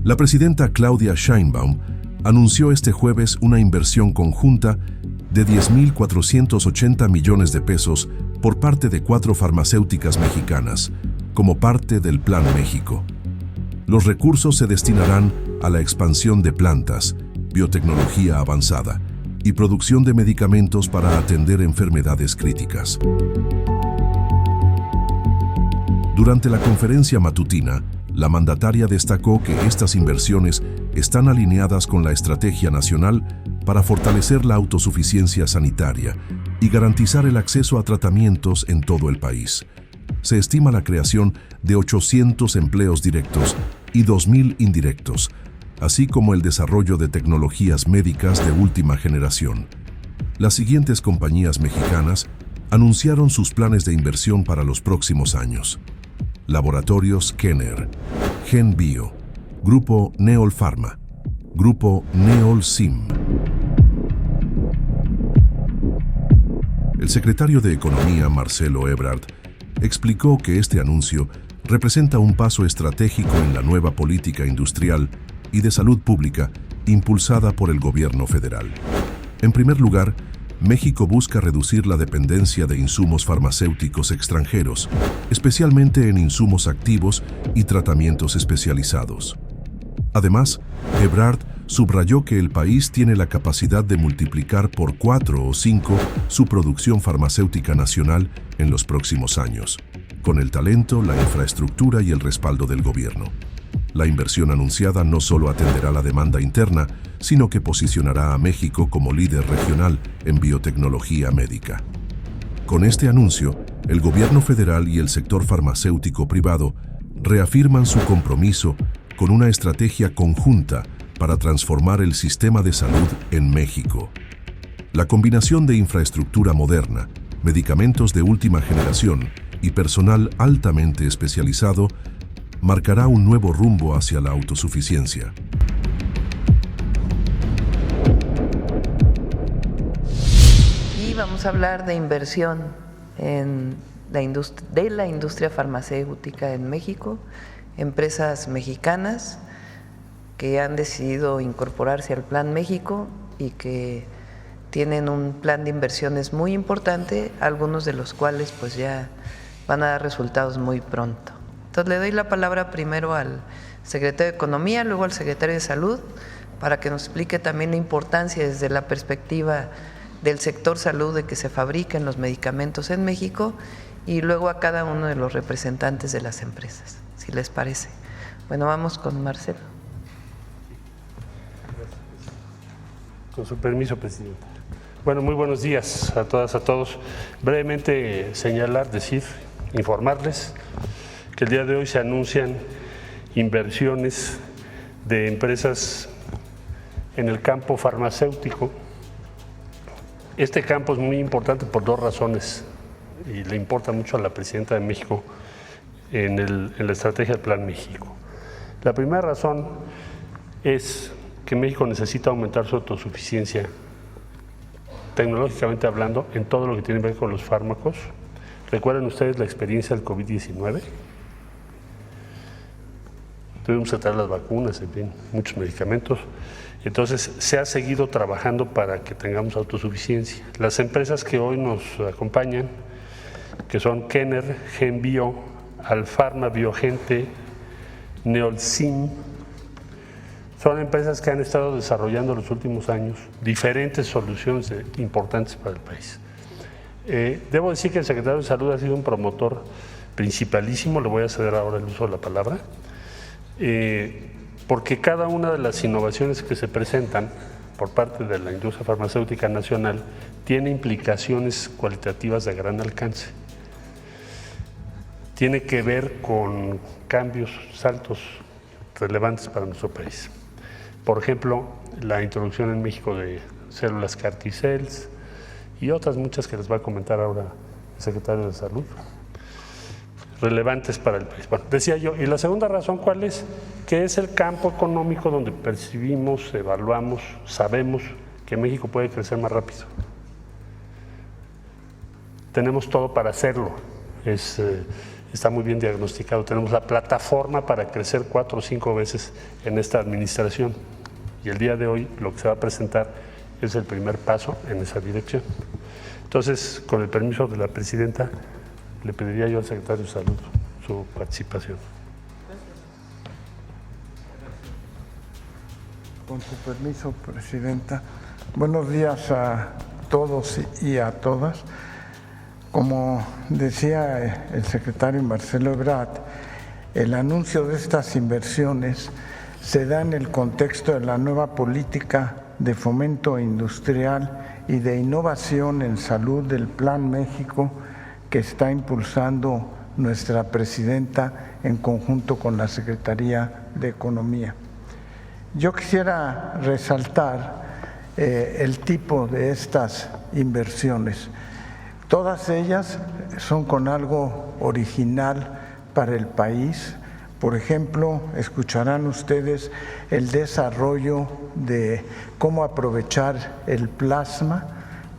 La presidenta Claudia Sheinbaum anunció este jueves una inversión conjunta de 10.480 millones de pesos por parte de 4 farmacéuticas mexicanas, como parte del Plan México. Los recursos se destinarán a la expansión de plantas, biotecnología avanzada y producción de medicamentos para atender enfermedades críticas. Durante la conferencia matutina, la mandataria destacó que estas inversiones están alineadas con la Estrategia Nacional para fortalecer la autosuficiencia sanitaria y garantizar el acceso a tratamientos en todo el país. Se estima la creación de 800 empleos directos y 2.000 indirectos, así como el desarrollo de tecnologías médicas de última generación. Las siguientes compañías mexicanas anunciaron sus planes de inversión para los próximos años: Laboratorios Kenner, GenBio, Grupo Neol Pharma, Grupo Neol Sim. El secretario de Economía, Marcelo Ebrard, explicó que este anuncio representa un paso estratégico en la nueva política industrial y de salud pública impulsada por el gobierno federal. En primer lugar, México busca reducir la dependencia de insumos farmacéuticos extranjeros, especialmente en insumos activos y tratamientos especializados. Además, Ebrard subrayó que el país tiene la capacidad de multiplicar por 4 o 5 su producción farmacéutica nacional en los próximos años, con el talento, la infraestructura y el respaldo del gobierno. La inversión anunciada no solo atenderá la demanda interna, sino que posicionará a México como líder regional en biotecnología médica. Con este anuncio, el gobierno federal y el sector farmacéutico privado reafirman su compromiso con una estrategia conjunta para transformar el sistema de salud en México. La combinación de infraestructura moderna, medicamentos de última generación y personal altamente especializado marcará un nuevo rumbo hacia la autosuficiencia. Y vamos a hablar de inversión en la industria farmacéutica en México, empresas mexicanas que han decidido incorporarse al Plan México y que tienen un plan de inversiones muy importante, algunos de los cuales pues ya van a dar resultados muy pronto. Entonces le doy la palabra primero al secretario de Economía, luego al secretario de Salud, para que nos explique también la importancia desde la perspectiva del sector salud de que se fabriquen los medicamentos en México, y luego a cada uno de los representantes de las empresas, si les parece. Bueno, vamos con Marcelo. Con su permiso, Presidenta. Bueno, muy buenos días a todas, a todos. Brevemente señalar, informarles que el día de hoy se anuncian inversiones de empresas en el campo farmacéutico. Este campo es muy importante por 2 razones y le importa mucho a la Presidenta de México en la estrategia del Plan México. La primera razón es que México necesita aumentar su autosuficiencia, tecnológicamente hablando, en todo lo que tiene que ver con los fármacos. ¿Recuerdan ustedes la experiencia del COVID-19? Tuvimos que traer las vacunas, en fin, muchos medicamentos. Entonces, se ha seguido trabajando para que tengamos autosuficiencia. Las empresas que hoy nos acompañan, que son Kenner, GenBio, Alfarma, Biogente, Neolsim, son empresas que han estado desarrollando en los últimos años diferentes soluciones importantes para el país. Debo decir que el secretario de Salud ha sido un promotor principalísimo, le voy a ceder ahora el uso de la palabra, porque cada una de las innovaciones que se presentan por parte de la industria farmacéutica nacional tiene implicaciones cualitativas de gran alcance. Tiene que ver con cambios, saltos relevantes para nuestro país. Por ejemplo, la introducción en México de células CAR T-cells y otras muchas que les va a comentar ahora el secretario de Salud, relevantes para el país. Bueno, decía yo, y la segunda razón, ¿cuál es? Que es el campo económico donde percibimos, evaluamos, sabemos que México puede crecer más rápido. Tenemos todo para hacerlo. Es está muy bien diagnosticado. Tenemos la plataforma para crecer 4 o 5 veces en esta administración y el día de hoy lo que se va a presentar es el primer paso en esa dirección. Entonces, con el permiso de la presidenta, le pediría yo al secretario de Salud su participación. Con su permiso, presidenta. Buenos días a todos y a todas. Como decía el secretario Marcelo Ebrard, el anuncio de estas inversiones se da en el contexto de la nueva política de fomento industrial y de innovación en salud del Plan México que está impulsando nuestra presidenta en conjunto con la Secretaría de Economía. Yo quisiera resaltar el tipo de estas inversiones. Todas ellas son con algo original para el país. Por ejemplo, escucharán ustedes el desarrollo de cómo aprovechar el plasma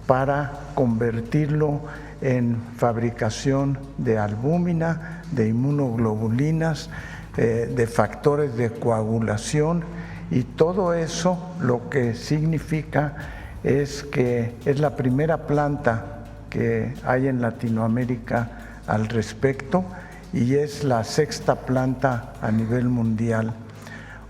para convertirlo en fabricación de albúmina, de inmunoglobulinas, de factores de coagulación, y todo eso lo que significa es que es la primera planta que hay en Latinoamérica al respecto y es la 6ª planta a nivel mundial.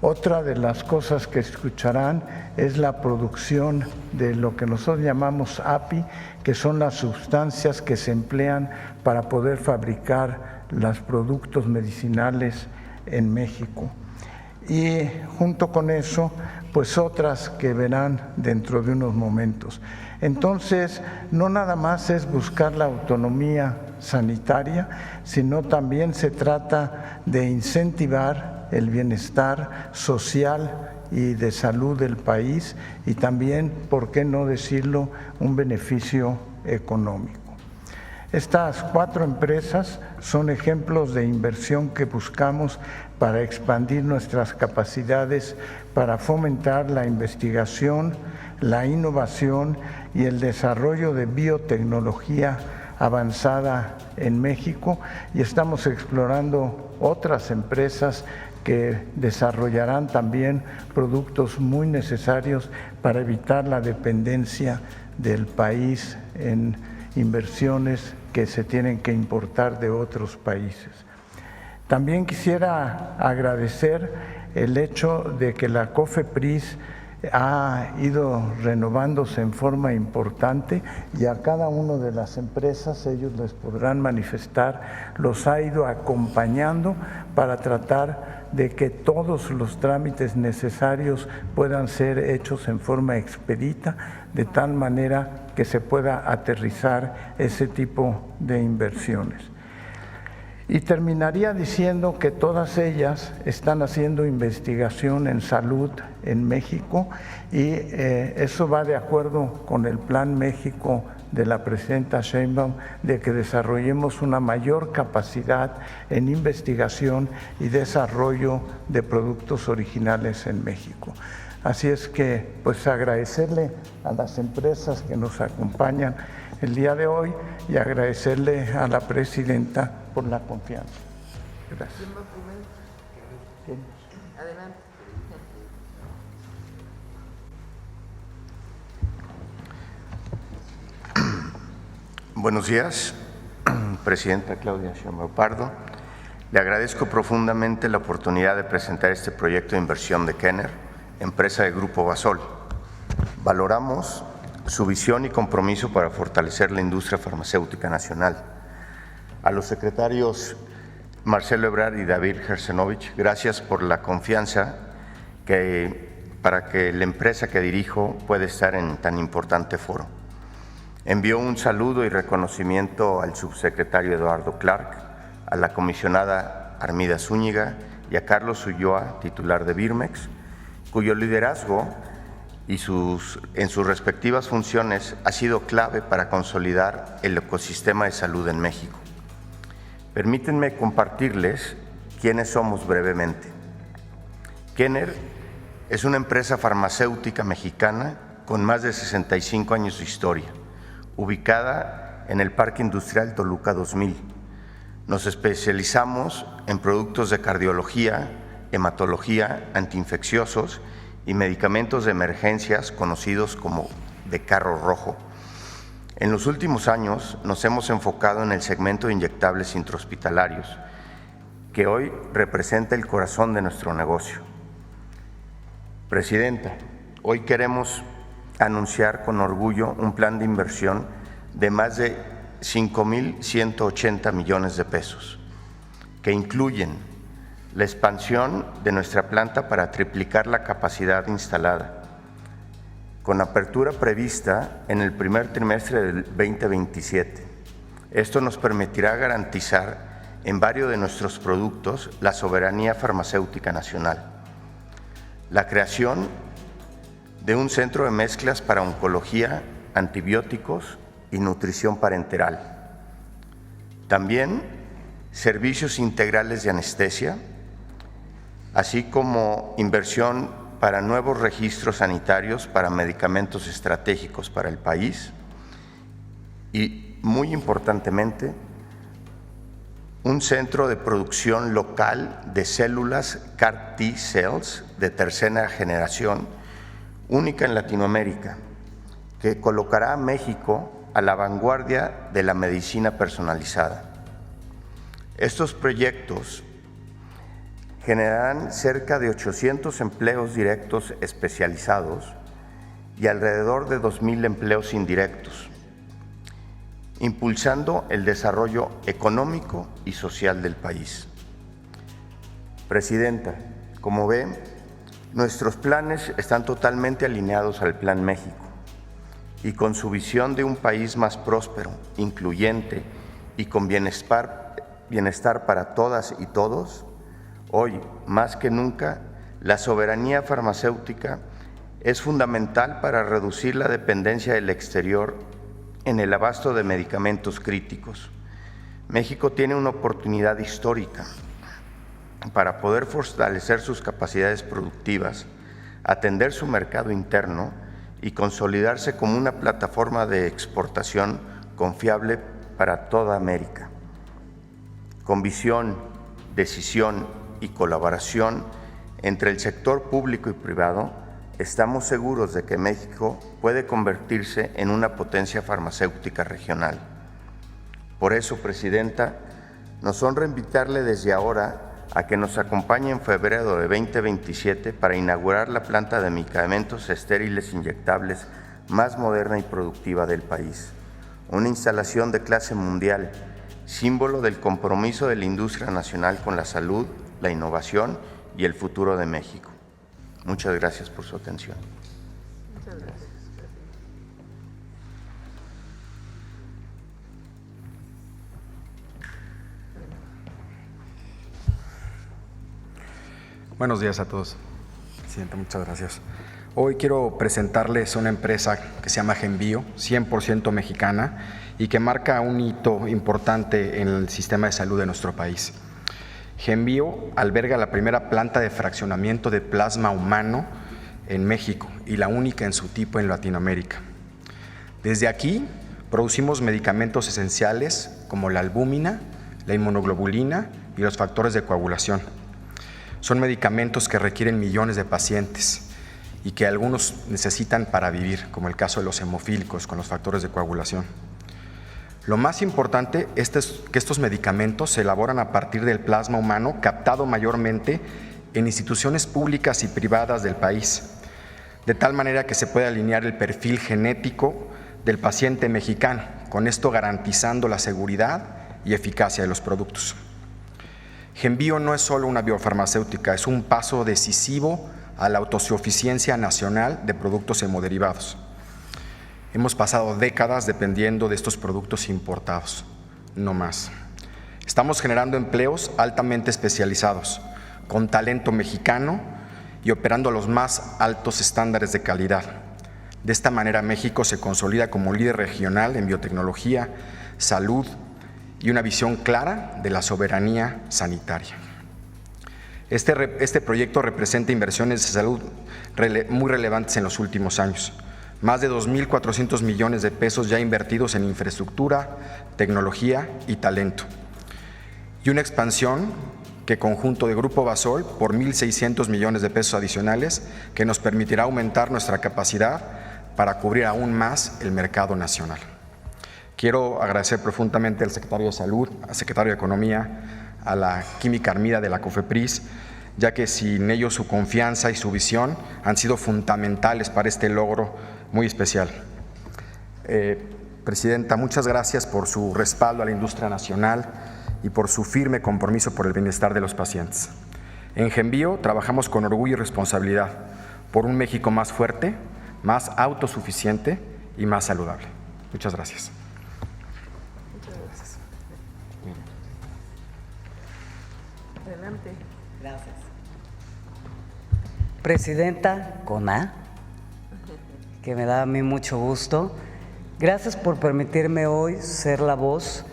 Otra de las cosas que escucharán es la producción de lo que nosotros llamamos API, que son las sustancias que se emplean para poder fabricar los productos medicinales en México. Y junto con eso, pues otras que verán dentro de unos momentos. Entonces, no nada más es buscar la autonomía sanitaria, sino también se trata de incentivar el bienestar social y de salud del país y también, ¿por qué no decirlo?, un beneficio económico. Estas 4 empresas son ejemplos de inversión que buscamos para expandir nuestras capacidades, para fomentar la investigación, la innovación y el desarrollo de biotecnología avanzada en México, y estamos explorando otras empresas que desarrollarán también productos muy necesarios para evitar la dependencia del país en inversiones que se tienen que importar de otros países. También quisiera agradecer el hecho de que la COFEPRIS ha ido renovándose en forma importante y a cada una de las empresas, ellos les podrán manifestar, los ha ido acompañando para tratar de que todos los trámites necesarios puedan ser hechos en forma expedita, de tal manera que se pueda aterrizar ese tipo de inversiones. Y terminaría diciendo que todas ellas están haciendo investigación en salud en México y eso va de acuerdo con el Plan México de la presidenta Sheinbaum de que desarrollemos una mayor capacidad en investigación y desarrollo de productos originales en México. Así es que, pues, agradecerle a las empresas que nos acompañan el día de hoy y agradecerle a la presidenta por la confianza. Gracias. ¿Quién va primero? Adelante. Buenos días, presidenta Claudia Sheinbaum Pardo. Le agradezco profundamente la oportunidad de presentar este proyecto de inversión de Kenner, empresa de Grupo Basol. Valoramos su visión y compromiso para fortalecer la industria farmacéutica nacional. A los secretarios Marcelo Ebrard y David Gersenovich, gracias por la confianza para que la empresa que dirijo pueda estar en tan importante foro. Envío un saludo y reconocimiento al subsecretario Eduardo Clark, a la comisionada Armida Zúñiga y a Carlos Ulloa, titular de Birmex, cuyo liderazgo y en sus respectivas funciones ha sido clave para consolidar el ecosistema de salud en México. Permítanme compartirles quiénes somos brevemente. Kenner es una empresa farmacéutica mexicana con más de 65 años de historia, ubicada en el Parque Industrial Toluca 2000. Nos especializamos en productos de cardiología, hematología, antiinfecciosos y medicamentos de emergencias conocidos como de carro rojo. En los últimos años nos hemos enfocado en el segmento de inyectables intrahospitalarios, que hoy representa el corazón de nuestro negocio. Presidenta, hoy queremos anunciar con orgullo un plan de inversión de más de 5,180 millones de pesos, que incluyen la expansión de nuestra planta para triplicar la capacidad instalada, con apertura prevista en el primer trimestre del 2027. Esto nos permitirá garantizar en varios de nuestros productos la soberanía farmacéutica nacional. La creación de un centro de mezclas para oncología, antibióticos y nutrición parenteral. También servicios integrales de anestesia, así como inversión para nuevos registros sanitarios para medicamentos estratégicos para el país y, muy importantemente, un centro de producción local de células CAR T-cells de tercera generación, única en Latinoamérica, que colocará a México a la vanguardia de la medicina personalizada. Estos proyectos generarán cerca de 800 empleos directos especializados y alrededor de 2,000 empleos indirectos, impulsando el desarrollo económico y social del país. Presidenta, como ve, nuestros planes están totalmente alineados al Plan México y con su visión de un país más próspero, incluyente y con bienestar para todas y todos. Hoy, más que nunca, la soberanía farmacéutica es fundamental para reducir la dependencia del exterior en el abasto de medicamentos críticos. México tiene una oportunidad histórica para poder fortalecer sus capacidades productivas, atender su mercado interno y consolidarse como una plataforma de exportación confiable para toda América. Con visión, decisión y colaboración entre el sector público y privado, estamos seguros de que México puede convertirse en una potencia farmacéutica regional. Por eso, Presidenta, nos honra invitarle desde ahora a que nos acompañe en febrero de 2027 para inaugurar la planta de medicamentos estériles inyectables más moderna y productiva del país. Una instalación de clase mundial, símbolo del compromiso de la industria nacional con la salud, la innovación y el futuro de México. Muchas gracias por su atención. Muchas gracias. Buenos días a todos. Presidenta, muchas gracias. Hoy quiero presentarles una empresa que se llama Genbio, 100% mexicana y que marca un hito importante en el sistema de salud de nuestro país. Genbio alberga la primera planta de fraccionamiento de plasma humano en México y la única en su tipo en Latinoamérica. Desde aquí producimos medicamentos esenciales como la albúmina, la inmunoglobulina y los factores de coagulación. Son medicamentos que requieren millones de pacientes y que algunos necesitan para vivir, como el caso de los hemofílicos con los factores de coagulación. Lo más importante es que estos medicamentos se elaboran a partir del plasma humano captado mayormente en instituciones públicas y privadas del país, de tal manera que se puede alinear el perfil genético del paciente mexicano, con esto garantizando la seguridad y eficacia de los productos. Genbio no es solo una biofarmacéutica, es un paso decisivo a la autosuficiencia nacional de productos hemoderivados. Hemos pasado décadas dependiendo de estos productos importados, no más. Estamos generando empleos altamente especializados, con talento mexicano y operando a los más altos estándares de calidad. De esta manera, México se consolida como líder regional en biotecnología, salud y una visión clara de la soberanía sanitaria. Este proyecto representa inversiones de salud muy relevantes en los últimos años. Más de 2,400 millones de pesos ya invertidos en infraestructura, tecnología y talento. y una expansión que conjunto de Grupo Basol por 1.600 millones de pesos adicionales que nos permitirá aumentar nuestra capacidad para cubrir aún más el mercado nacional. Quiero agradecer profundamente al Secretario de Salud, al Secretario de Economía, a la Química Armida de la COFEPRIS, ya que sin ellos su confianza y su visión han sido fundamentales para este logro muy especial. Presidenta, muchas gracias por su respaldo a la industria nacional y por su firme compromiso por el bienestar de los pacientes. En GenBio trabajamos con orgullo y responsabilidad por un México más fuerte, más autosuficiente y más saludable. Muchas gracias. Adelante. Gracias. Presidenta Cona, que me da a mí mucho gusto, gracias por permitirme hoy ser la voz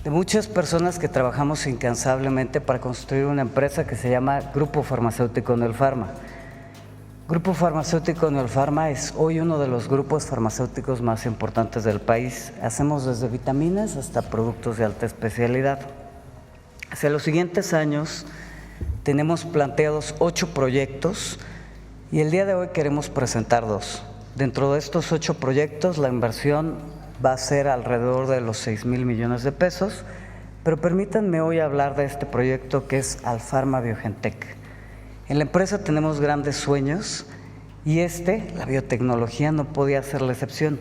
de muchas personas que trabajamos incansablemente para construir una empresa que se llama Grupo Farmacéutico Neolfarma. Grupo Farmacéutico Neolfarma es hoy uno de los grupos farmacéuticos más importantes del país. Hacemos desde vitaminas hasta productos de alta especialidad. Hacia los siguientes años tenemos planteados 8 proyectos y el día de hoy queremos presentar 2. Dentro de estos 8 proyectos la inversión va a ser alrededor de los 6,000 millones de pesos, pero permítanme hoy hablar de este proyecto que es Alfarma Biogentec. En la empresa tenemos grandes sueños y la biotecnología, no podía ser la excepción.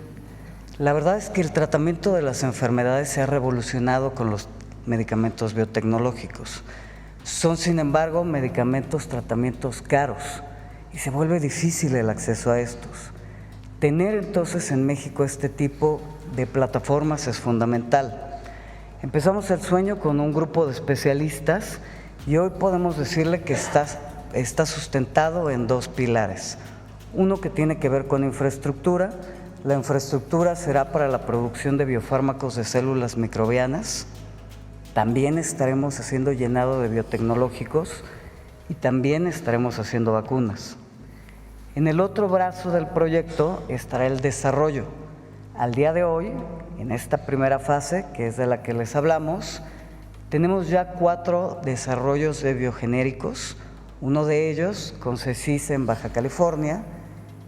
La verdad es que el tratamiento de las enfermedades se ha revolucionado con los medicamentos biotecnológicos. Son, sin embargo, tratamientos caros y se vuelve difícil el acceso a estos. Tener entonces en México este tipo de plataformas es fundamental. Empezamos el sueño con un grupo de especialistas y hoy podemos decirle que está sustentado en 2 pilares. Uno que tiene que ver con infraestructura. La infraestructura será para la producción de biofármacos de células microbianas. También estaremos haciendo llenado de biotecnológicos y también estaremos haciendo vacunas. En el otro brazo del proyecto estará el desarrollo. Al día de hoy, en esta primera fase, que es de la que les hablamos, tenemos ya 4 desarrollos de biogenéricos, uno de ellos con CECIS en Baja California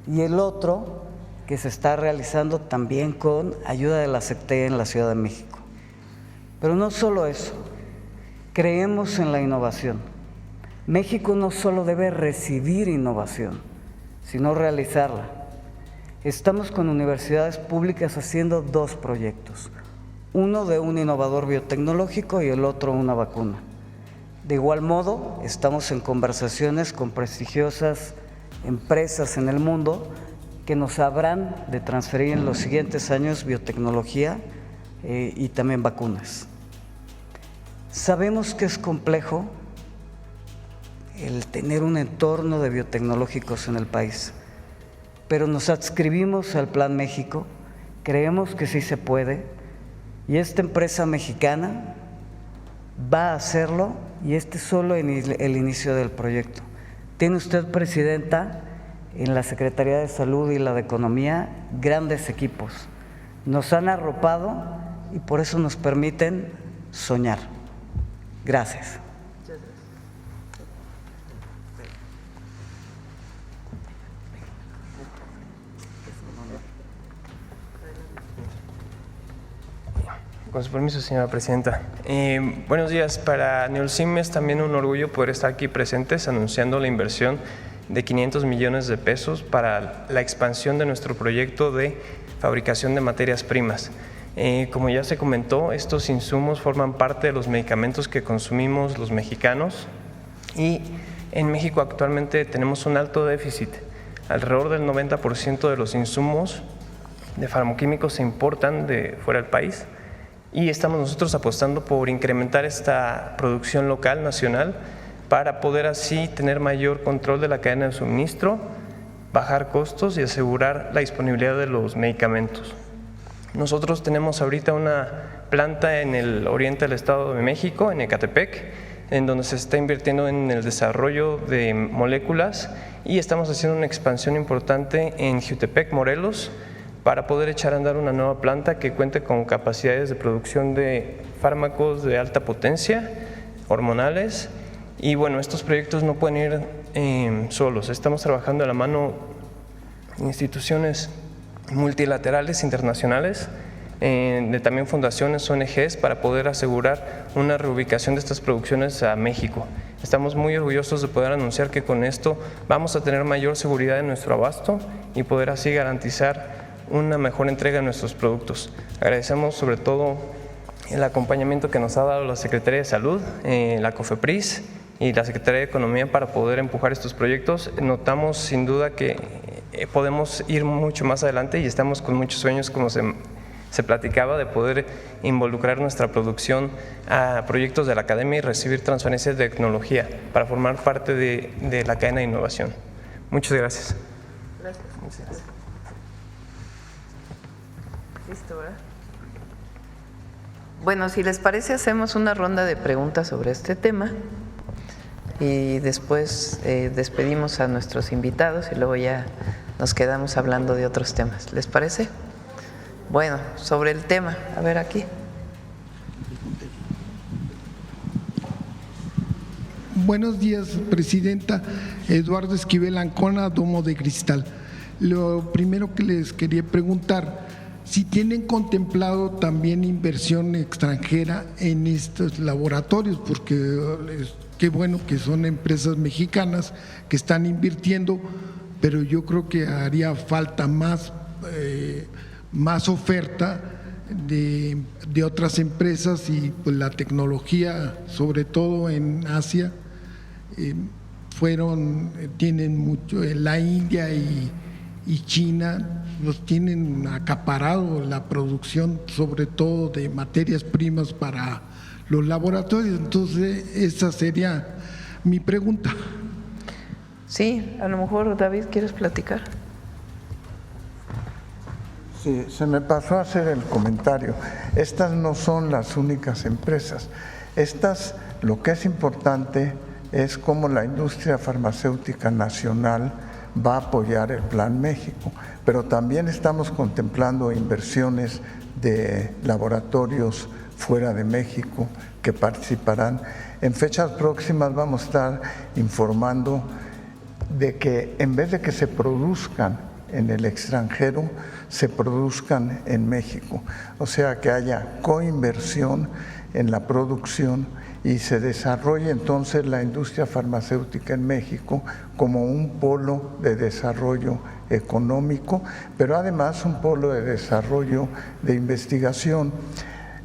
y el otro que se está realizando también con ayuda de la CEPTE en la Ciudad de México. Pero no solo eso, creemos en la innovación. México no solo debe recibir innovación, sino realizarla. Estamos con universidades públicas haciendo 2 proyectos, uno de un innovador biotecnológico y el otro una vacuna. De igual modo, estamos en conversaciones con prestigiosas empresas en el mundo que nos habrán de transferir en los siguientes años biotecnología y también vacunas. Sabemos que es complejo el tener un entorno de biotecnológicos en el país, pero nos adscribimos al Plan México, creemos que sí se puede y esta empresa mexicana va a hacerlo y este es solo el inicio del proyecto. Tiene usted, Presidenta, en la Secretaría de Salud y la de Economía grandes equipos. Nos han arropado y por eso nos permiten soñar. Gracias. Con su permiso, señora presidenta. Buenos días. Para Neolsim es también un orgullo poder estar aquí presentes anunciando la inversión de 500 millones de pesos para la expansión de nuestro proyecto de fabricación de materias primas. Como ya se comentó, estos insumos forman parte de los medicamentos que consumimos los mexicanos y en México actualmente tenemos un alto déficit. Alrededor del 90% de los insumos de farmacoquímicos se importan de fuera del país. Y estamos nosotros apostando por incrementar esta producción local, nacional, para poder así tener mayor control de la cadena de suministro, bajar costos y asegurar la disponibilidad de los medicamentos. Nosotros tenemos ahorita una planta en el oriente del Estado de México, en Ecatepec, en donde se está invirtiendo en el desarrollo de moléculas y estamos haciendo una expansión importante en Jiutepec, Morelos, para poder echar a andar una nueva planta que cuente con capacidades de producción de fármacos de alta potencia, hormonales. Y bueno, estos proyectos no pueden ir solos. Estamos trabajando de la mano instituciones multilaterales internacionales, de también fundaciones, ONGs, para poder asegurar una reubicación de estas producciones a México. Estamos muy orgullosos de poder anunciar que con esto vamos a tener mayor seguridad en nuestro abasto y poder así garantizar una mejor entrega de nuestros productos. Agradecemos sobre todo el acompañamiento que nos ha dado la Secretaría de Salud, la COFEPRIS y la Secretaría de Economía para poder empujar estos proyectos. Notamos sin duda que podemos ir mucho más adelante y estamos con muchos sueños, como se platicaba, de poder involucrar nuestra producción a proyectos de la academia y recibir transferencias de tecnología para formar parte de la cadena de innovación. Muchas gracias. Gracias. Listo, ¿verdad? Bueno, si les parece, hacemos una ronda de preguntas sobre este tema y después despedimos a nuestros invitados y luego ya nos quedamos hablando de otros temas. ¿Les parece? Bueno, sobre el tema, a ver aquí. Buenos días, Presidenta. Eduardo Esquivel Ancona, Domo de Cristal. Lo primero que les quería preguntar, si tienen contemplado también inversión extranjera en estos laboratorios, porque qué bueno que son empresas mexicanas que están invirtiendo, pero yo creo que haría falta más oferta de otras empresas y pues la tecnología, sobre todo en Asia, tienen mucho, la India y China los tienen acaparado la producción, sobre todo de materias primas para los laboratorios. Entonces esa sería mi pregunta. Sí, a lo mejor David, ¿quieres platicar? Sí, se me pasó a hacer el comentario. Estas no son las únicas empresas. Lo que es importante es cómo la industria farmacéutica nacional va a apoyar el Plan México, pero también estamos contemplando inversiones de laboratorios fuera de México que participarán. En fechas próximas vamos a estar informando de que en vez de que se produzcan en el extranjero, se produzcan en México. O sea, que haya coinversión en la producción y se desarrolle entonces la industria farmacéutica en México como un polo de desarrollo económico, pero además un polo de desarrollo de investigación.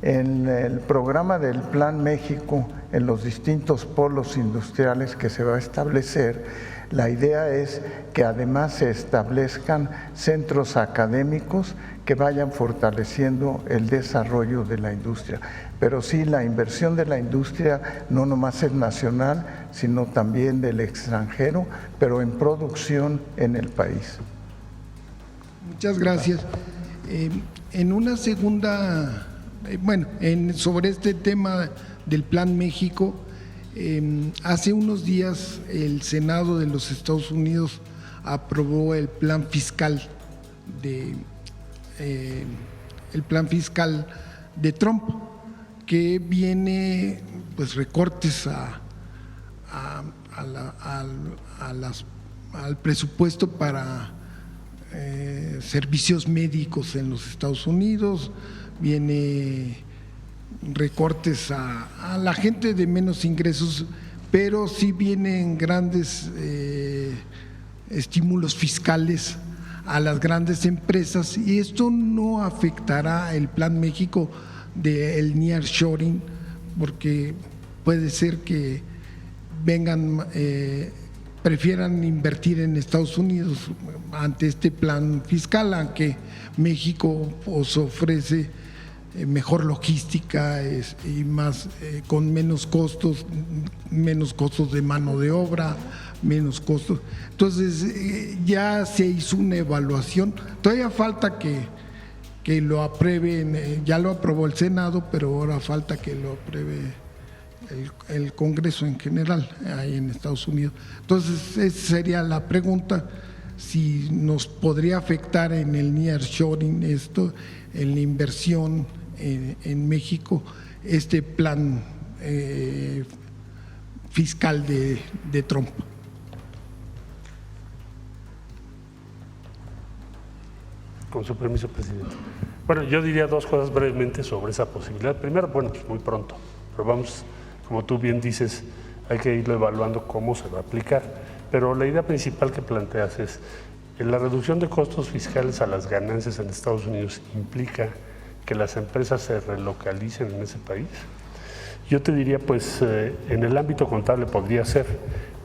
En el programa del Plan México, en los distintos polos industriales que se va a establecer, la idea es que además se establezcan centros académicos que vayan fortaleciendo el desarrollo de la industria. Pero sí, la inversión de la industria no nomás es nacional, sino también del extranjero, pero en producción en el país. Muchas gracias. En una segunda, sobre este tema del Plan México, hace unos días el Senado de los Estados Unidos aprobó el plan fiscal de Trump, que viene pues recortes al presupuesto para servicios médicos en los Estados Unidos, viene recortes a la gente de menos ingresos, pero sí vienen grandes estímulos fiscales a las grandes empresas, y esto no afectará el Plan México del nearshoring, porque puede ser que prefieran invertir en Estados Unidos ante este plan fiscal, aunque México os ofrece mejor logística y más con menos costos de mano de obra, menos costos. Entonces ya se hizo una evaluación, todavía falta que lo aprueben, ya lo aprobó el Senado, pero ahora falta que lo apruebe el Congreso en general ahí en Estados Unidos. Entonces esa sería la pregunta, si nos podría afectar en el nearshoring esto, en la inversión en México, este plan fiscal de Trump. Con su permiso, presidente. Bueno, yo diría dos cosas brevemente sobre esa posibilidad. Primero, bueno, pues muy pronto, pero vamos, como tú bien dices, hay que irlo evaluando cómo se va a aplicar. Pero la idea principal que planteas es la reducción de costos fiscales a las ganancias en Estados Unidos implica que las empresas se relocalicen en ese país. Yo te diría, pues, en el ámbito contable podría ser,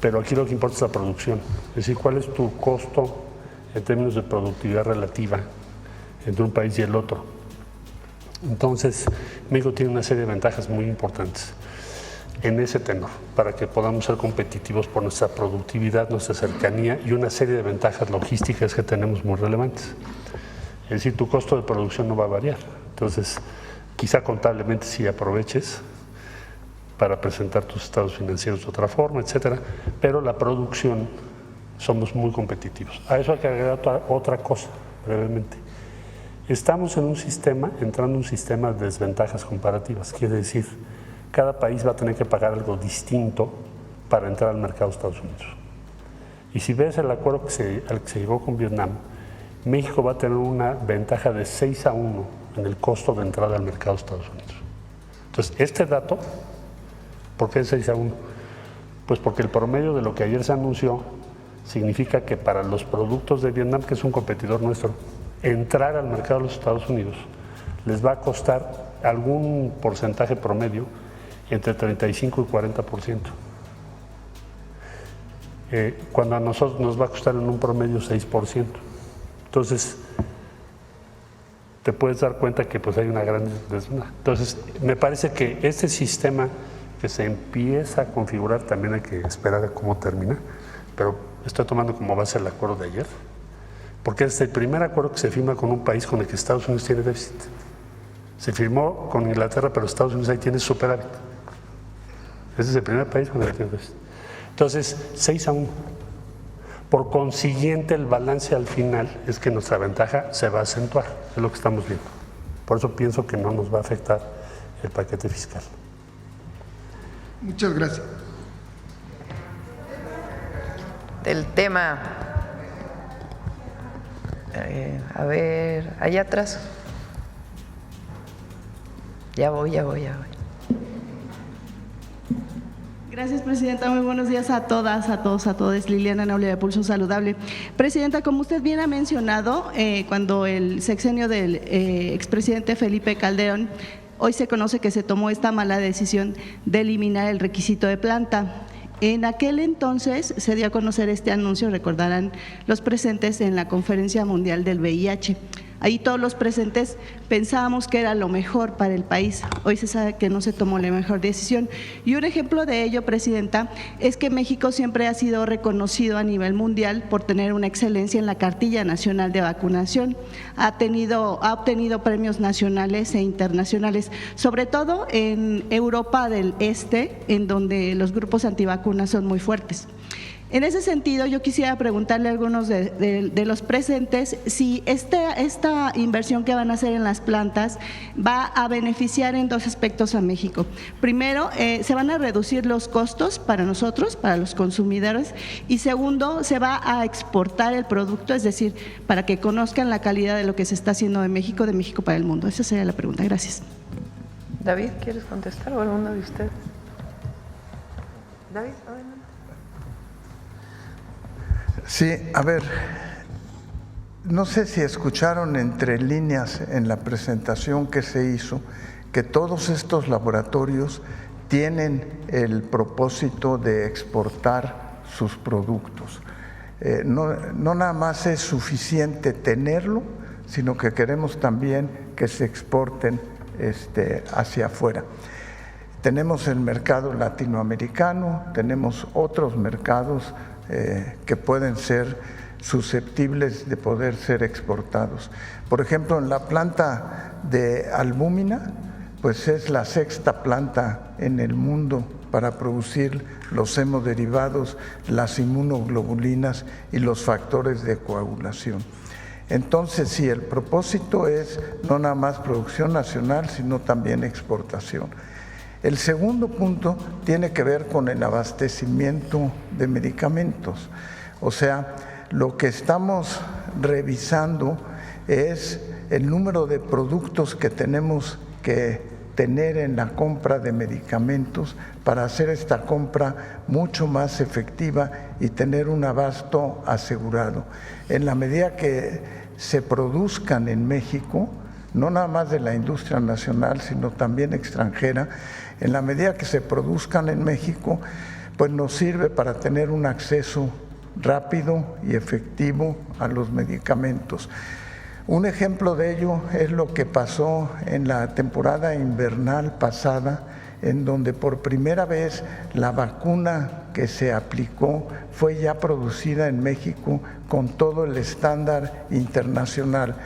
pero aquí lo que importa es la producción. Es decir, cuál es tu costo en términos de productividad relativa entre un país y el otro. Entonces, México tiene una serie de ventajas muy importantes en ese tenor, para que podamos ser competitivos por nuestra productividad, nuestra cercanía y una serie de ventajas logísticas que tenemos muy relevantes. Es decir, tu costo de producción no va a variar. Entonces, quizá contablemente sí aproveches para presentar tus estados financieros de otra forma, etcétera, pero la producción somos muy competitivos. A eso hay que agregar otra cosa, brevemente. Estamos en un sistema, entrando en un sistema de desventajas comparativas, quiere decir, cada país va a tener que pagar algo distinto para entrar al mercado de Estados Unidos. Y si ves el acuerdo al que se llegó con Vietnam, México va a tener una ventaja de 6-1 en el costo de entrada al mercado de Estados Unidos. Entonces, este dato, ¿por qué es 6-1? Pues porque el promedio de lo que ayer se anunció significa que para los productos de Vietnam, que es un competidor nuestro, entrar al mercado de los Estados Unidos les va a costar algún porcentaje promedio entre 35 y 40%. Cuando a nosotros nos va a costar en un promedio 6%. Entonces, te puedes dar cuenta que pues hay una gran desventaja. Entonces, me parece que este sistema que se empieza a configurar, también hay que esperar a cómo termina, pero estoy tomando como base el acuerdo de ayer, porque es el primer acuerdo que se firma con un país con el que Estados Unidos tiene déficit. Se firmó con Inglaterra, pero Estados Unidos ahí tiene superávit. Ese es el primer país con el que tiene déficit. Entonces, 6-1. Por consiguiente, el balance al final es que nuestra ventaja se va a acentuar, es lo que estamos viendo. Por eso pienso que no nos va a afectar el paquete fiscal. Muchas gracias. Del tema, a ver, allá atrás. Ya voy. Gracias, Presidenta. Muy buenos días a todas, a todos, a todos. Liliana Noble de Pulso Saludable. Presidenta, como usted bien ha mencionado, cuando el sexenio del expresidente Felipe Calderón, hoy se conoce que se tomó esta mala decisión de eliminar el requisito de planta. En aquel entonces se dio a conocer este anuncio, recordarán los presentes, en la Conferencia Mundial del VIH. Ahí todos los presentes pensábamos que era lo mejor para el país. Hoy se sabe que no se tomó la mejor decisión. Y un ejemplo de ello, Presidenta, es que México siempre ha sido reconocido a nivel mundial por tener una excelencia en la cartilla nacional de vacunación. Ha obtenido premios nacionales e internacionales, sobre todo en Europa del Este, en donde los grupos antivacunas son muy fuertes. En ese sentido, yo quisiera preguntarle a algunos de los presentes si esta inversión que van a hacer en las plantas va a beneficiar en dos aspectos a México. Primero, se van a reducir los costos para nosotros, para los consumidores, y segundo, se va a exportar el producto, es decir, para que conozcan la calidad de lo que se está haciendo de México para el mundo. Esa sería la pregunta. Gracias. David, ¿quieres contestar o alguno de ustedes? David, adelante. Sí, a ver, no sé si escucharon entre líneas en la presentación que se hizo que todos estos laboratorios tienen el propósito de exportar sus productos. No nada más es suficiente tenerlo, sino que queremos también que se exporten hacia afuera. Tenemos el mercado latinoamericano, tenemos otros mercados que pueden ser susceptibles de poder ser exportados. Por ejemplo, en la planta de albúmina, pues es la sexta planta en el mundo para producir los hemoderivados, las inmunoglobulinas y los factores de coagulación. Entonces, sí, el propósito es no nada más producción nacional, sino también exportación. El segundo punto tiene que ver con el abastecimiento de medicamentos. O sea, lo que estamos revisando es el número de productos que tenemos que tener en la compra de medicamentos para hacer esta compra mucho más efectiva y tener un abasto asegurado. En la medida que se produzcan en México, no nada más de la industria nacional, sino también extranjera, en la medida que se produzcan en México, pues nos sirve para tener un acceso rápido y efectivo a los medicamentos. Un ejemplo de ello es lo que pasó en la temporada invernal pasada, en donde por primera vez la vacuna que se aplicó fue ya producida en México con todo el estándar internacional,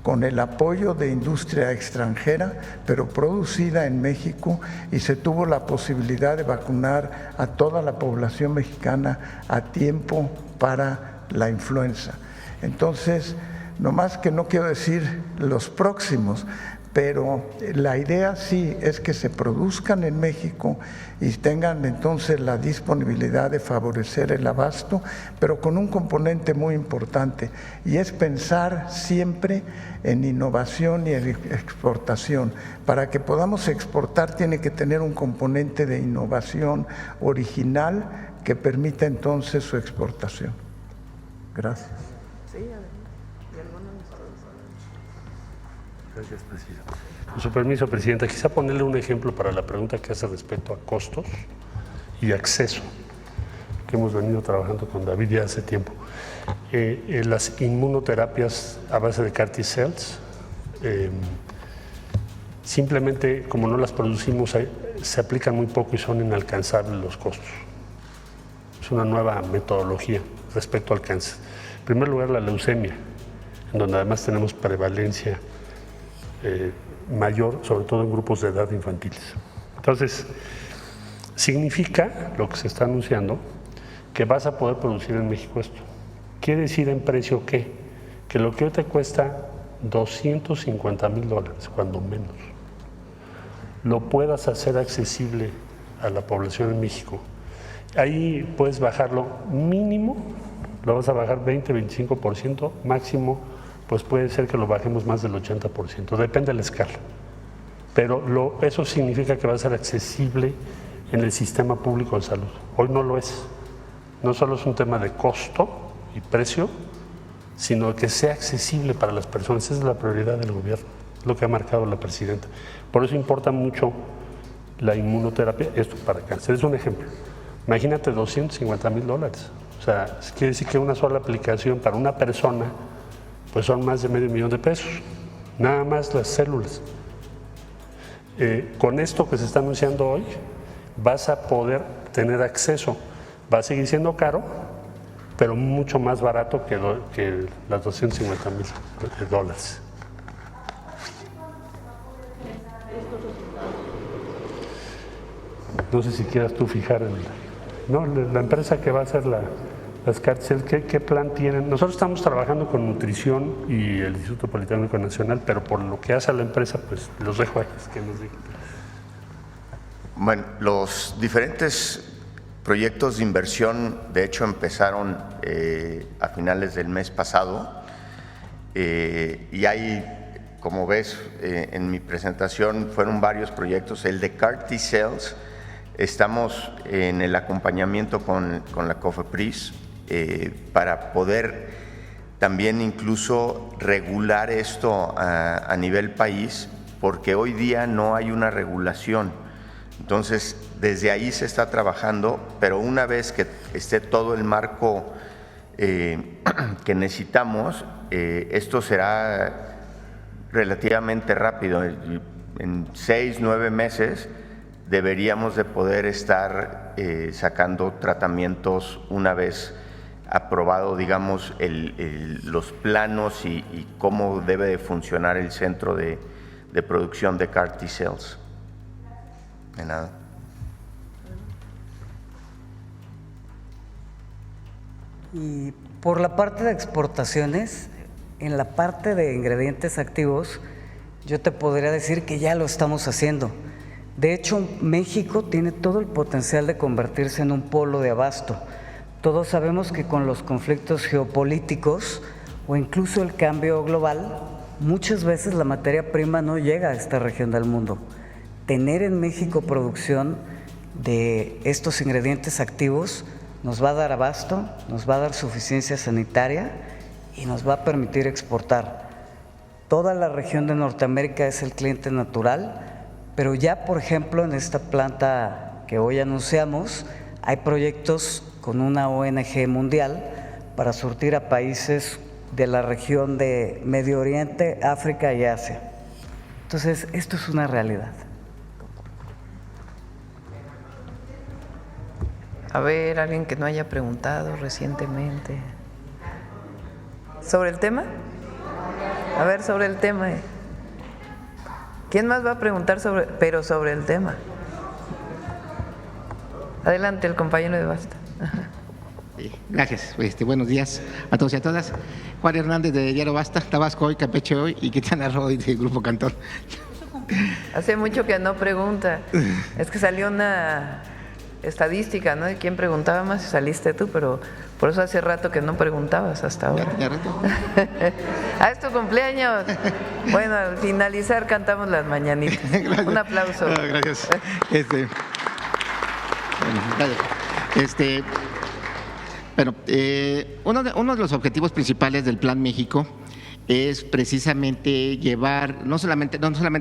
con el apoyo de industria extranjera, pero producida en México, y se tuvo la posibilidad de vacunar a toda la población mexicana a tiempo para la influenza. Entonces, no más que no quiero decir los próximos, pero la idea sí es que se produzcan en México y tengan entonces la disponibilidad de favorecer el abasto, pero con un componente muy importante, y es pensar siempre en innovación y en exportación. Para que podamos exportar tiene que tener un componente de innovación original que permita entonces su exportación. Gracias. Gracias, presidente. Con su permiso, presidenta, quizá ponerle un ejemplo para la pregunta que hace respecto a costos y acceso, que hemos venido trabajando con David ya hace tiempo. Las inmunoterapias a base de CAR T-cells, simplemente como no las producimos, se aplican muy poco y son inalcanzables los costos. Es una nueva metodología respecto al cáncer. En primer lugar, la leucemia, en donde además tenemos prevalencia mayor, sobre todo en grupos de edad infantiles. Entonces, significa lo que se está anunciando, que vas a poder producir en México esto. Quiere decir en precio ¿qué? Que lo que hoy te cuesta $250,000, cuando menos, lo puedas hacer accesible a la población en México. Ahí puedes bajarlo mínimo, lo vas a bajar 20-25%, máximo pues puede ser que lo bajemos más del 80%, depende de la escala. Pero eso significa que va a ser accesible en el sistema público de salud. Hoy no lo es. No solo es un tema de costo y precio, sino que sea accesible para las personas. Esa es la prioridad del gobierno, lo que ha marcado la presidenta. Por eso importa mucho la inmunoterapia, esto para cáncer. Es un ejemplo. Imagínate $250,000. O sea, quiere decir que una sola aplicación para una persona pues son más de $500,000, nada más las células. Con esto que se está anunciando hoy, vas a poder tener acceso. Va a seguir siendo caro, pero mucho más barato que las $250,000. No sé si quieras tú fijar la empresa que va a hacer las cárceles, ¿qué plan tienen? Nosotros estamos trabajando con Nutrición y el Instituto Politécnico Nacional, pero por lo que hace a la empresa, pues los dejo a ellos que nos digan. Bueno, los diferentes proyectos de inversión, de hecho, empezaron a finales del mes pasado y hay, como ves en mi presentación, fueron varios proyectos. El de CAR T-cells, estamos en el acompañamiento con la COFEPRIS para poder también incluso regular esto a nivel país, porque hoy día no hay una regulación. Entonces, desde ahí se está trabajando, pero una vez que esté todo el marco que necesitamos, esto será relativamente rápido. En 6-9 meses deberíamos de poder estar sacando tratamientos una vez aprobado, digamos, los planos y cómo debe de funcionar el centro de producción de CAR T-cells. De nada. Y por la parte de exportaciones, en la parte de ingredientes activos, yo te podría decir que ya lo estamos haciendo. De hecho, México tiene todo el potencial de convertirse en un polo de abasto. Todos sabemos que con los conflictos geopolíticos o incluso el cambio global, muchas veces la materia prima no llega a esta región del mundo. Tener en México producción de estos ingredientes activos nos va a dar abasto, nos va a dar suficiencia sanitaria y nos va a permitir exportar. Toda la región de Norteamérica es el cliente natural, pero ya, por ejemplo, en esta planta que hoy anunciamos, hay proyectos con una ONG mundial para surtir a países de la región de Medio Oriente, África y Asia. Entonces, esto es una realidad. A ver, alguien que no haya preguntado recientemente. ¿Sobre el tema? A ver, sobre el tema. ¿Quién más va a preguntar sobre el tema? Adelante, el compañero de Basta. Gracias. Buenos días a todos y a todas. Juan Hernández de Diario Basta, Tabasco hoy, Campeche hoy y Quintana Roo hoy del Grupo Cantón. Hace mucho que no pregunta. Es que salió una estadística, ¿no? De quién preguntaba más y saliste tú, pero por eso hace rato que no preguntabas hasta ahora. Ya rato. ¿Es tu cumpleaños? Bueno, al finalizar cantamos las mañanitas. Un aplauso. Gracias. Bueno, uno de los objetivos principales del Plan México es precisamente llevar, no solamente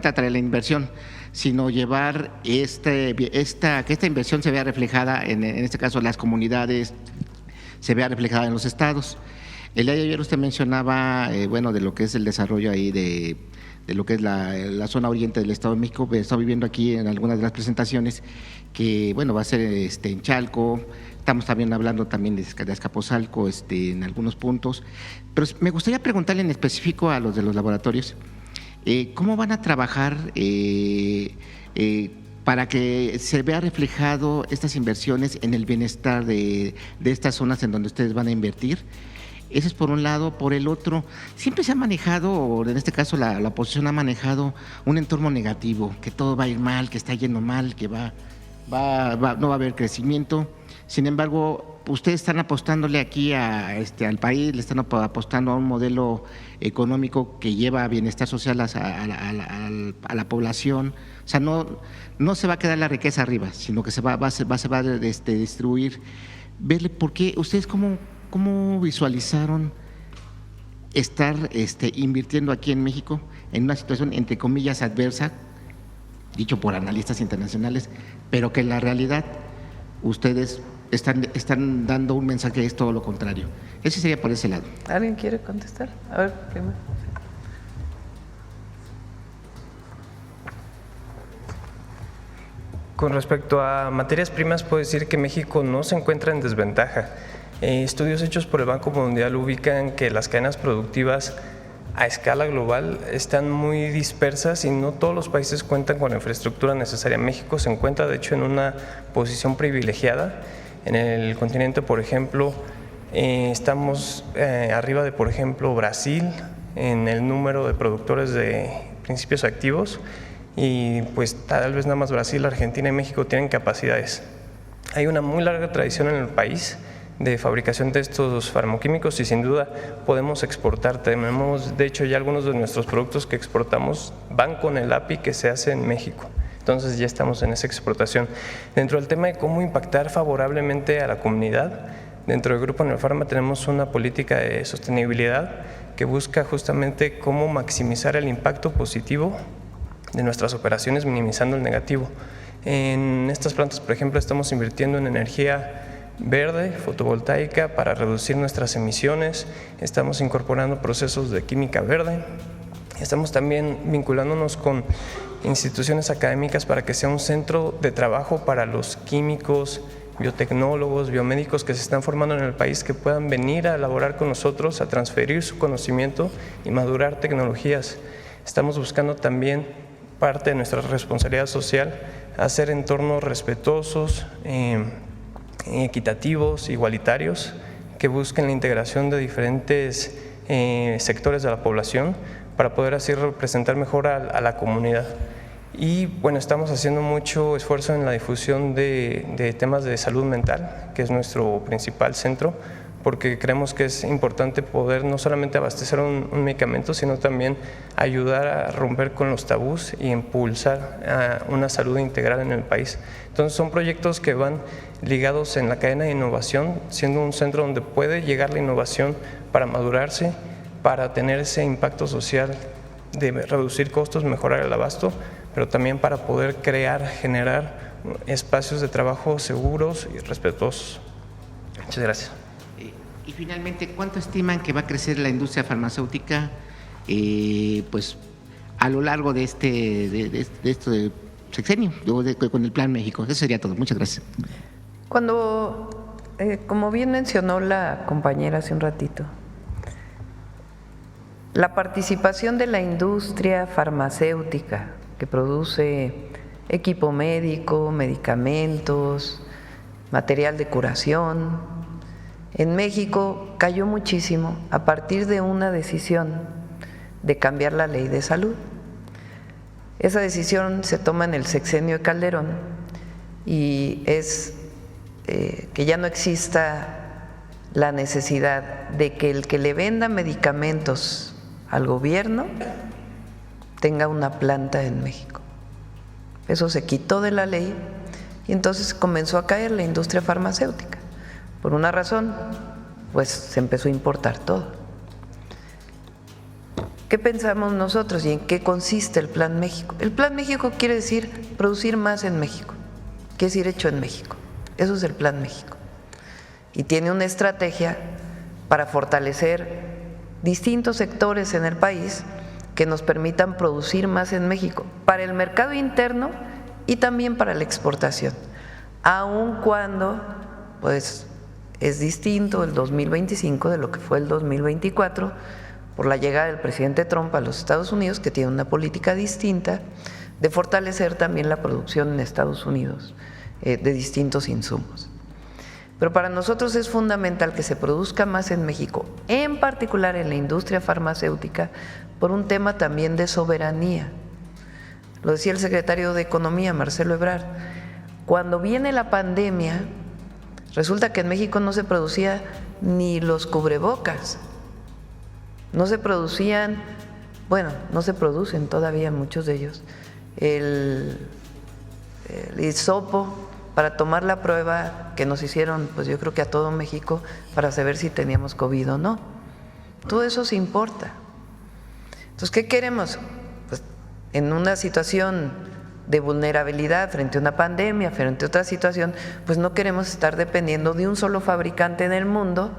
atraer la inversión, sino llevar que esta inversión se vea reflejada, en este caso en las comunidades, se vea reflejada en los estados. El día de ayer usted mencionaba, de lo que es el desarrollo ahí de lo que es la zona oriente del Estado de México. Estaba viviendo aquí en algunas de las presentaciones que, va a ser en Chalco. Estamos también hablando también de Azcapotzalco en algunos puntos. Pero me gustaría preguntarle en específico a los de los laboratorios, ¿cómo van a trabajar para que se vea reflejado estas inversiones en el bienestar de estas zonas en donde ustedes van a invertir? Eso es por un lado. Por el otro, siempre se ha manejado, o en este caso la oposición ha manejado un entorno negativo, que todo va a ir mal, que está yendo mal, que no va a haber crecimiento. Sin embargo, ustedes están apostándole aquí al país, le están apostando a un modelo económico que lleva bienestar social a la población. O sea, no se va a quedar la riqueza arriba, sino que se va a distribuir. Verle por qué, ustedes cómo visualizaron estar invirtiendo aquí en México en una situación entre comillas adversa, dicho por analistas internacionales, pero que en la realidad ustedes están dando un mensaje que es todo lo contrario. Ese sería por ese lado. ¿Alguien quiere contestar? A ver, primero. Con respecto a materias primas, puedo decir que México no se encuentra en desventaja. Estudios hechos por el Banco Mundial ubican que las cadenas productivas a escala global están muy dispersas y no todos los países cuentan con la infraestructura necesaria. México se encuentra, de hecho, en una posición privilegiada. En el continente, por ejemplo, estamos arriba de, por ejemplo, Brasil en el número de productores de principios activos y pues tal vez nada más Brasil, Argentina y México tienen capacidades. Hay una muy larga tradición en el país de fabricación de estos farmacoquímicos y sin duda podemos exportar. Tenemos, de hecho, ya algunos de nuestros productos que exportamos van con el API que se hace en México. Entonces ya estamos en esa exportación. Dentro del tema de cómo impactar favorablemente a la comunidad, dentro del Grupo Neopharma tenemos una política de sostenibilidad que busca justamente cómo maximizar el impacto positivo de nuestras operaciones, minimizando el negativo. En estas plantas, por ejemplo, estamos invirtiendo en energía verde, fotovoltaica, para reducir nuestras emisiones. Estamos incorporando procesos de química verde. Estamos también vinculándonos con instituciones académicas para que sea un centro de trabajo para los químicos, biotecnólogos, biomédicos que se están formando en el país, que puedan venir a elaborar con nosotros, a transferir su conocimiento y madurar tecnologías. Estamos buscando también parte de nuestra responsabilidad social, hacer entornos respetuosos, equitativos, igualitarios, que busquen la integración de diferentes sectores de la población para poder así representar mejor a la comunidad. Y bueno, estamos haciendo mucho esfuerzo en la difusión de temas de salud mental, que es nuestro principal centro, porque creemos que es importante poder no solamente abastecer un medicamento, sino también ayudar a romper con los tabús y impulsar una salud integral en el país. Entonces son proyectos que van ligados en la cadena de innovación, siendo un centro donde puede llegar la innovación para madurarse, para tener ese impacto social de reducir costos, mejorar el abasto, pero también para poder crear, generar espacios de trabajo seguros y respetuosos. Muchas gracias. Y finalmente, ¿cuánto estiman que va a crecer la industria farmacéutica pues a lo largo de este sexenio, con el Plan México? Eso sería todo. Muchas gracias. Cuando, como bien mencionó la compañera hace un ratito, la participación de la industria farmacéutica que produce equipo médico, medicamentos, material de curación, en México cayó muchísimo a partir de una decisión de cambiar la ley de salud. Esa decisión se toma en el sexenio de Calderón y es que ya no exista la necesidad de que el que le venda medicamentos al gobierno tenga una planta en México. Eso se quitó de la ley y entonces comenzó a caer la industria farmacéutica. Por una razón, pues se empezó a importar todo. ¿Qué pensamos nosotros y en qué consiste el Plan México? El Plan México quiere decir producir más en México, quiere decir hecho en México. Eso es el Plan México. Y tiene una estrategia para fortalecer distintos sectores en el país que nos permitan producir más en México, para el mercado interno y también para la exportación, aun cuando pues es distinto el 2025 de lo que fue el 2024 por la llegada del presidente Trump a los Estados Unidos, que tiene una política distinta de fortalecer también la producción en Estados Unidos de distintos insumos. Pero para nosotros es fundamental que se produzca más en México, en particular en la industria farmacéutica, por un tema también de soberanía. Lo decía el secretario de Economía, Marcelo Ebrard, cuando viene la pandemia, resulta que en México no se producía ni los cubrebocas, no se producían, bueno, no se producen todavía muchos de ellos, el hisopo para tomar la prueba que nos hicieron, pues yo creo que a todo México, para saber si teníamos COVID o no. Todo eso se importa. Entonces, ¿qué queremos? Pues en una situación de vulnerabilidad frente a una pandemia, frente a otra situación, pues no queremos estar dependiendo de un solo fabricante en el mundo,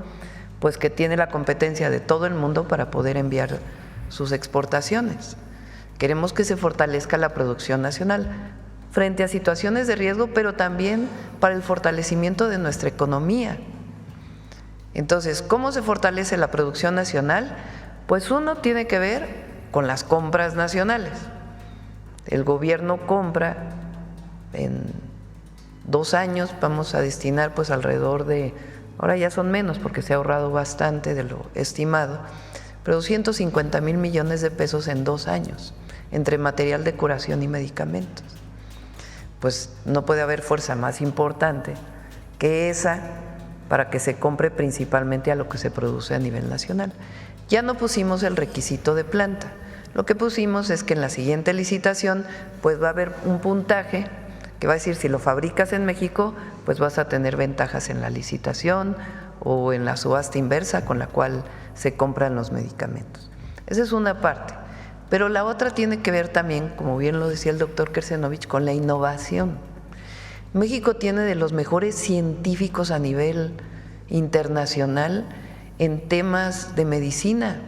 pues que tiene la competencia de todo el mundo para poder enviar sus exportaciones. Queremos que se fortalezca la producción nacional frente a situaciones de riesgo, pero también para el fortalecimiento de nuestra economía. Entonces, ¿cómo se fortalece la producción nacional? Pues uno tiene que ver con las compras nacionales. El gobierno compra en 2 años, vamos a destinar pues alrededor de, ahora ya son menos porque se ha ahorrado bastante de lo estimado, pero 250,000 millones de pesos en 2 años, entre material de curación y medicamentos. Pues no puede haber fuerza más importante que esa para que se compre principalmente a lo que se produce a nivel nacional. Ya no pusimos el requisito de planta. Lo que pusimos es que en la siguiente licitación pues va a haber un puntaje que va a decir si lo fabricas en México pues vas a tener ventajas en la licitación o en la subasta inversa con la cual se compran los medicamentos. Esa es una parte, pero la otra tiene que ver también, como bien lo decía el doctor Kersenovich, con la innovación. México tiene de los mejores científicos a nivel internacional en temas de medicina.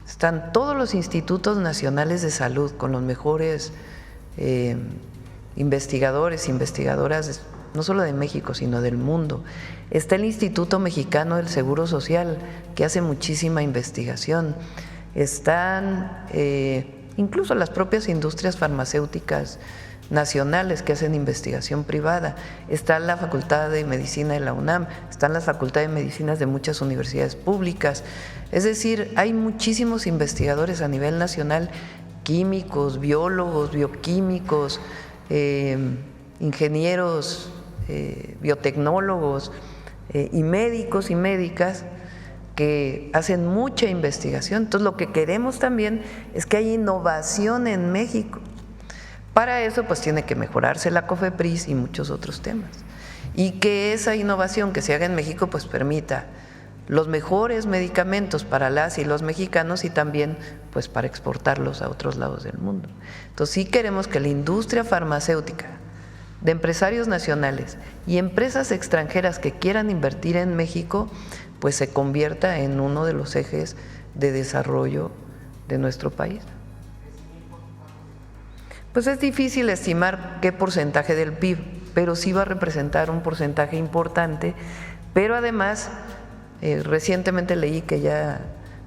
Están todos los institutos nacionales de salud con los mejores investigadores, investigadoras, no solo de México, sino del mundo. Está el Instituto Mexicano del Seguro Social, que hace muchísima investigación. Están incluso las propias industrias farmacéuticas nacionales que hacen investigación privada. Está la Facultad de Medicina de la UNAM, están las facultades de medicinas de muchas universidades públicas. Es decir, hay muchísimos investigadores a nivel nacional químicos, biólogos, bioquímicos, ingenieros, biotecnólogos y médicos y médicas que hacen mucha investigación. Entonces, lo que queremos también es que haya innovación en México. Para eso, pues tiene que mejorarse la COFEPRIS y muchos otros temas. Y que esa innovación que se haga en México, pues permita los mejores medicamentos para las y los mexicanos y también pues para exportarlos a otros lados del mundo. Entonces, sí queremos que la industria farmacéutica de empresarios nacionales y empresas extranjeras que quieran invertir en México, pues se convierta en uno de los ejes de desarrollo de nuestro país. Pues es difícil estimar qué porcentaje del PIB, pero sí va a representar un porcentaje importante, pero además, recientemente leí que ya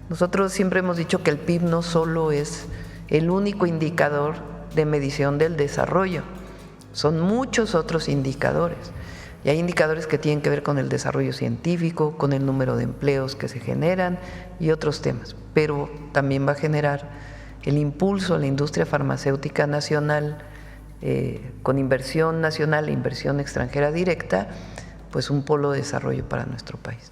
nosotros siempre hemos dicho que el PIB no solo es el único indicador de medición del desarrollo, son muchos otros indicadores. Y hay indicadores que tienen que ver con el desarrollo científico, con el número de empleos que se generan y otros temas, pero también va a generar el impulso a la industria farmacéutica nacional, con inversión nacional e inversión extranjera directa, pues un polo de desarrollo para nuestro país.